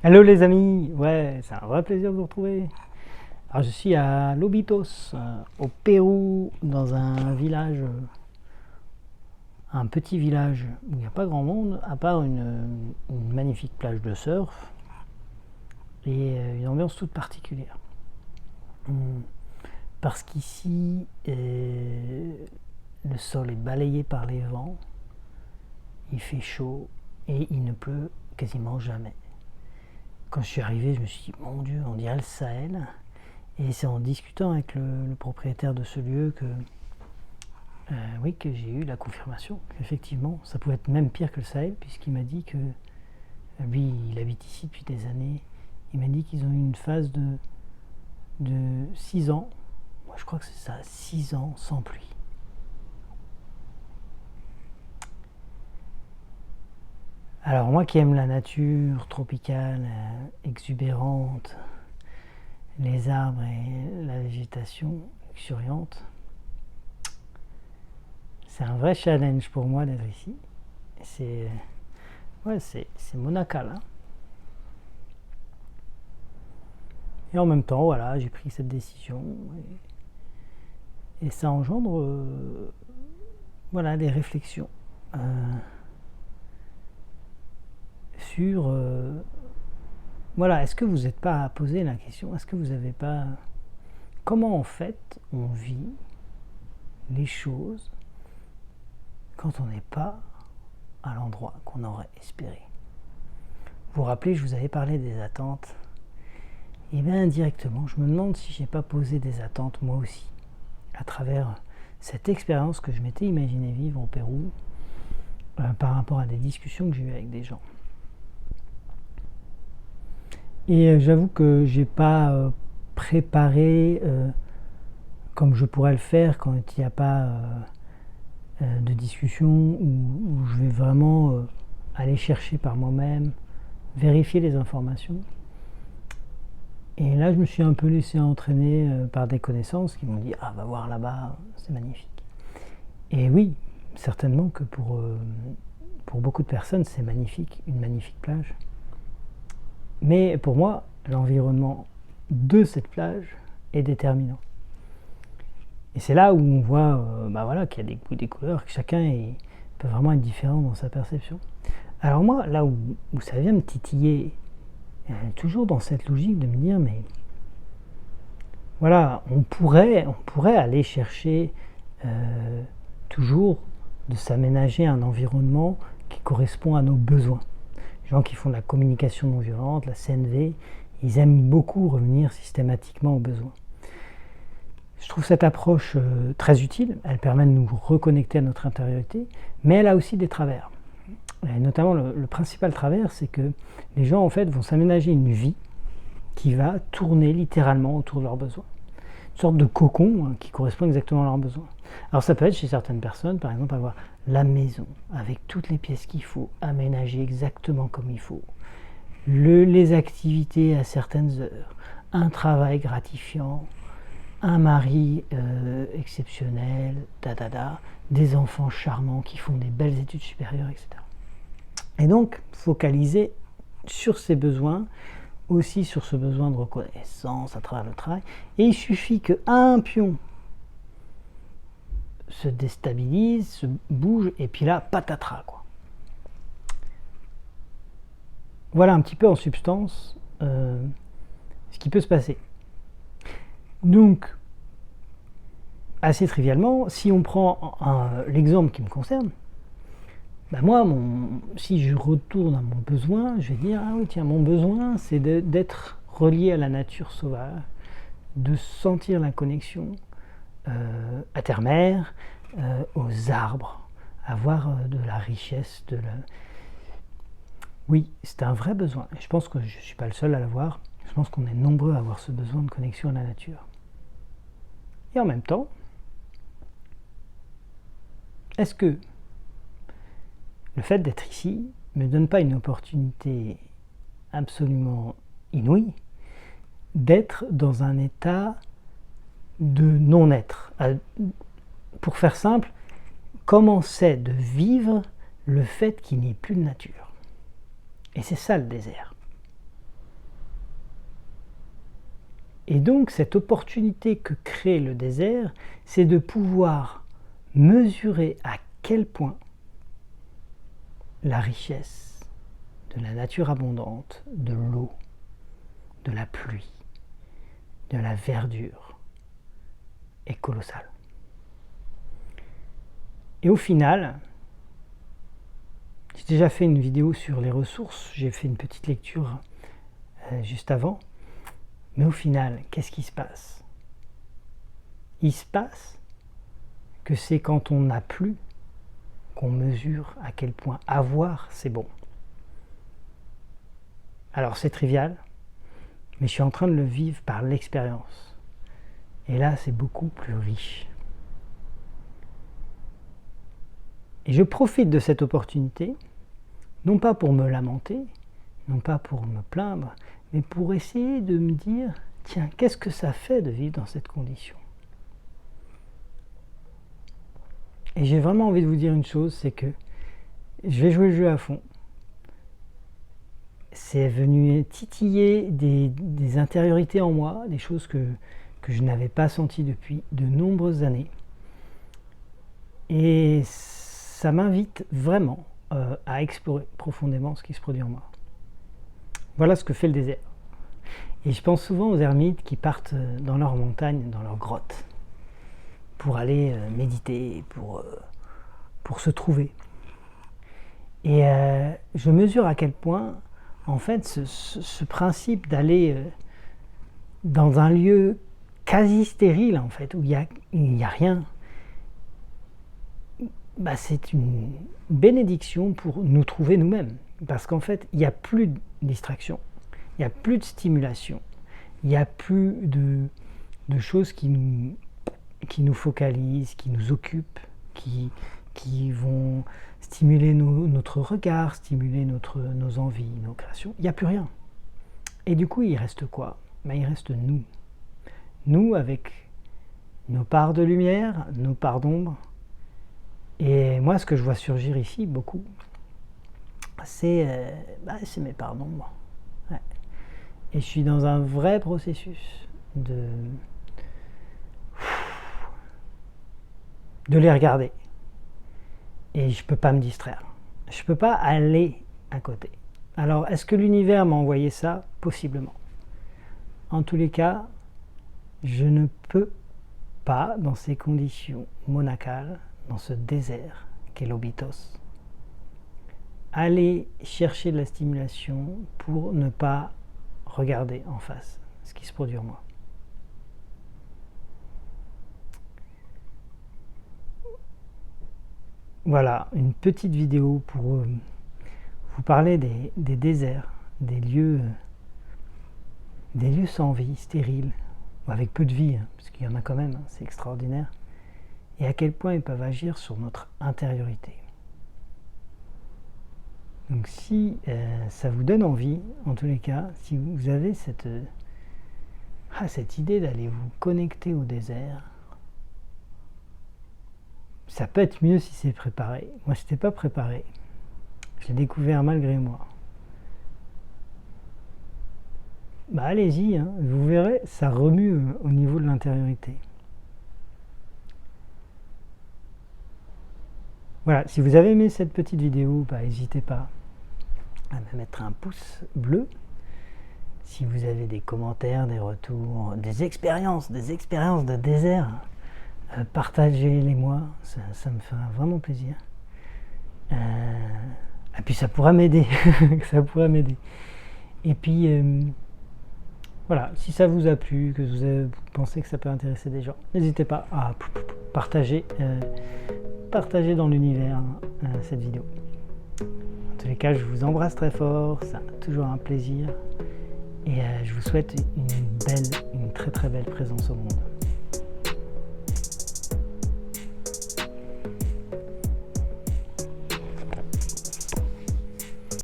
Hello les amis, ouais, c'est un vrai plaisir de vous retrouver. Alors je suis à Lobitos, au Pérou, dans un village, un petit village où il n'y a pas grand monde, à part une magnifique plage de surf et une ambiance toute particulière. Hum, Parce qu'ici, le sol est balayé par les vents, il fait chaud et il ne pleut quasiment jamais. Quand je suis arrivé, je me suis dit, mon Dieu, on dirait le Sahel. Et c'est en discutant avec le propriétaire de ce lieu oui, que j'ai eu la confirmation qu'effectivement, ça pouvait être même pire que le Sahel, puisqu'il m'a dit que lui, il habite ici depuis des années. Il m'a dit qu'ils ont eu une phase de 6 ans, moi je crois que c'est ça, 6 ans sans pluie. Alors moi qui aime la nature tropicale, exubérante, les arbres et la végétation luxuriante, c'est un vrai challenge pour moi d'être ici. C'est ouais, c'est monacal, hein. Et en même temps, voilà, j'ai pris cette décision et ça engendre voilà, des réflexions sur voilà, est-ce que vous n'êtes pas à poser la question, est-ce que vous n'avez pas comment en fait on vit les choses quand on n'est pas à l'endroit qu'on aurait espéré. Vous vous rappelez, je vous avais parlé des attentes. Et bien indirectement, je me demande si je n'ai pas posé des attentes moi aussi, à travers cette expérience que je m'étais imaginé vivre au Pérou par rapport à des discussions que j'ai eues avec des gens. Et j'avoue que j'ai pas préparé comme je pourrais le faire quand il n'y a pas de discussion où je vais vraiment aller chercher par moi-même, vérifier les informations. Et là, je me suis un peu laissé entraîner par des connaissances qui m'ont dit « Ah, va voir là-bas, c'est magnifique ». Et oui, certainement que pour beaucoup de personnes, c'est magnifique, une magnifique plage. Mais pour moi, l'environnement de cette plage est déterminant. Et c'est là où on voit bah voilà, qu'il y a des goûts, des couleurs, que peut vraiment être différent dans sa perception. Alors moi, là où ça vient me titiller, toujours dans cette logique de me dire, mais voilà, on pourrait aller chercher toujours de s'aménager un environnement qui correspond à nos besoins. Les gens qui font de la communication non violente, la CNV, ils aiment beaucoup revenir systématiquement aux besoins. Je trouve cette approche très utile, elle permet de nous reconnecter à notre intériorité, mais elle a aussi des travers. Et notamment le principal travers, c'est que les gens en fait vont s'aménager une vie qui va tourner littéralement autour de leurs besoins. Une sorte de cocon qui correspond exactement à leurs besoins. Alors ça peut être chez certaines personnes, par exemple, avoir la maison avec toutes les pièces qu'il faut, aménager exactement comme il faut, les activités à certaines heures, un travail gratifiant, un mari exceptionnel, des enfants charmants qui font des belles études supérieures, etc. Et donc, focaliser sur ces besoins, aussi sur ce besoin de reconnaissance à travers le travail. Et il suffit qu'un pion se déstabilise, se bouge, et puis là, patatras, quoi. Voilà un petit peu en substance ce qui peut se passer. Donc, assez trivialement, si on prend l'exemple qui me concerne, ben moi, si je retourne à mon besoin, je vais dire, ah oui, tiens, mon besoin, c'est d'être relié à la nature sauvage, de sentir la connexion à terre-mère, aux arbres, avoir de la richesse, Oui, c'est un vrai besoin. Et je pense que je ne suis pas le seul à l'avoir. Je pense qu'on est nombreux à avoir ce besoin de connexion à la nature. Et en même temps, est-ce que le fait d'être ici ne me donne pas une opportunité absolument inouïe d'être dans un état de non-être. Pour faire simple, comment c'est de vivre le fait qu'il n'y ait plus de nature. Et c'est ça le désert. Et donc cette opportunité que crée le désert, c'est de pouvoir mesurer à quel point la richesse de la nature abondante, de l'eau, de la pluie, de la verdure est colossale. Et au final, j'ai déjà fait une vidéo sur les ressources, j'ai fait une petite lecture juste avant, mais au final, qu'est-ce qui se passe? Il se passe que c'est quand on n'a plus qu'on mesure à quel point avoir c'est bon. Alors c'est trivial, mais je suis en train de le vivre par l'expérience. Et là, c'est beaucoup plus riche. Et je profite de cette opportunité, non pas pour me lamenter, non pas pour me plaindre, mais pour essayer de me dire, tiens, qu'est-ce que ça fait de vivre dans cette condition? Et j'ai vraiment envie de vous dire une chose, c'est que je vais jouer le jeu à fond. C'est venu titiller des intériorités en moi, des choses que je n'avais pas senties depuis de nombreuses années. Et ça m'invite vraiment à explorer profondément ce qui se produit en moi. Voilà ce que fait le désert. Et je pense souvent aux ermites qui partent dans leur montagne, dans leur grotte, pour aller méditer, pour se trouver. Et je mesure à quel point, en fait, ce principe d'aller dans un lieu quasi stérile, en fait, où il n'y a rien, bah, c'est une bénédiction pour nous trouver nous-mêmes. Parce qu'en fait, il n'y a plus de distraction, il n'y a plus de stimulation, il n'y a plus de choses qui nous focalisent, qui nous occupent, qui vont stimuler notre regard, stimuler nos envies, nos créations. Il n'y a plus rien. Et du coup, il reste quoi? Ben, il reste nous. Nous avec nos parts de lumière, nos parts d'ombre. Et moi, ce que je vois surgir ici, beaucoup, c'est mes parts d'ombre. Ouais. Et je suis dans un vrai processus de les regarder. Et je ne peux pas me distraire. Je ne peux pas aller à côté. Alors, est-ce que l'univers m'a envoyé ça? Possiblement. En tous les cas, je ne peux pas, dans ces conditions monacales, dans ce désert qu'est l'Obitos, aller chercher de la stimulation pour ne pas regarder en face ce qui se produit en moi. Voilà, une petite vidéo pour vous parler des déserts, des lieux sans vie, stériles, ou avec peu de vie, hein, parce qu'il y en a quand même, hein, c'est extraordinaire, et à quel point ils peuvent agir sur notre intériorité. Donc si ça vous donne envie, en tous les cas, si vous avez cette idée d'aller vous connecter au désert, ça peut être mieux si c'est préparé. Moi, je n'étais pas préparé. Je l'ai découvert malgré moi. Bah allez-y, hein, vous verrez, ça remue au niveau de l'intériorité. Voilà, si vous avez aimé cette petite vidéo, bah, n'hésitez pas à me mettre un pouce bleu. Si vous avez des commentaires, des retours, des expériences de désert, partagez-les-moi, ça me fera vraiment plaisir. Et puis ça pourra m'aider, Et puis voilà, si ça vous a plu, que vous pensez que ça peut intéresser des gens, n'hésitez pas à partager dans l'univers cette vidéo. En tous les cas, je vous embrasse très fort, c'est toujours un plaisir. Et je vous souhaite une très très belle présence au monde.